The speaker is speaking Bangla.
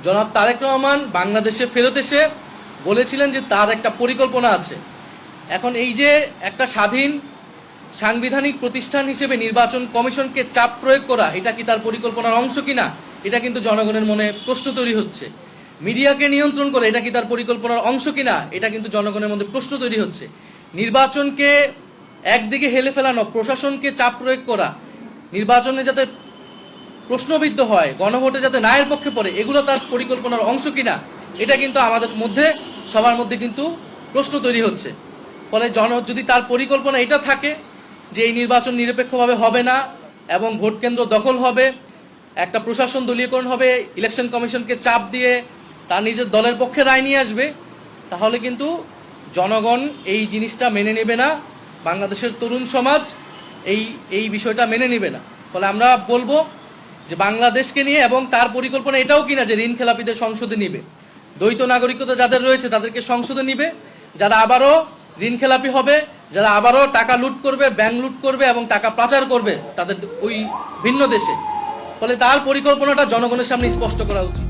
জনাব তারেক রহমান বাংলাদেশে ফেরত এসে বলেছিলেন যে তার একটা পরিকল্পনা আছে। এখন এই যে একটা স্বাধীন সাংবিধানিক প্রতিষ্ঠান হিসেবে নির্বাচন কমিশনকে চাপ প্রয়োগ করা, এটা কি তার পরিকল্পনার অংশ কিনা, এটা কিন্তু জনগণের মনে প্রশ্ন তৈরি হচ্ছে। মিডিয়াকে নিয়ন্ত্রণ করে, এটা কি তার পরিকল্পনার অংশ কিনা, এটা কিন্তু জনগণের মধ্যে প্রশ্ন তৈরি হচ্ছে। নির্বাচনকে একদিকে হেলে ফেলানো, প্রশাসনকে চাপ প্রয়োগ করা, নির্বাচনে যাতে প্রশ্নবিদ্ধ হয়, গণভোটে যাতে নায়ের পক্ষে পড়ে, এগুলো তার পরিকল্পনার অংশ কিনা, এটা কিন্তু আমাদের মধ্যে সবার মধ্যে কিন্তু প্রশ্ন তৈরি হচ্ছে। ফলে যদি তার পরিকল্পনা এটা থাকে যে এই নির্বাচন নিরপেক্ষভাবে হবে না এবং ভোট কেন্দ্র দখল হবে, একটা প্রশাসন দলীয়করণ হবে, ইলেকশন কমিশনকে চাপ দিয়ে তার নিজের দলের পক্ষে রায় নিয়ে আসবে, তাহলে কিন্তু জনগণ এই জিনিসটা মেনে নেবে না, বাংলাদেশের তরুণ সমাজ এই বিষয়টা মেনে নেবে না। ফলে আমরা বলবো যে বাংলাদেশকে নিয়ে, এবং তার পরিকল্পনা এটাও কিনা যে ঋণ খেলাপিদের সংসদে নিবে, দ্বৈত নাগরিকতা যাদের রয়েছে তাদেরকে সংসদে নিবে, যারা আবারও ঋণ খেলাপি হবে, যারা আবারও টাকা লুট করবে, ব্যাংক লুট করবে এবং টাকা পাচার করবে তাদের ওই ভিন্ন দেশে। ফলে তার পরিকল্পনাটা জনগণের সামনে স্পষ্ট করা উচিত।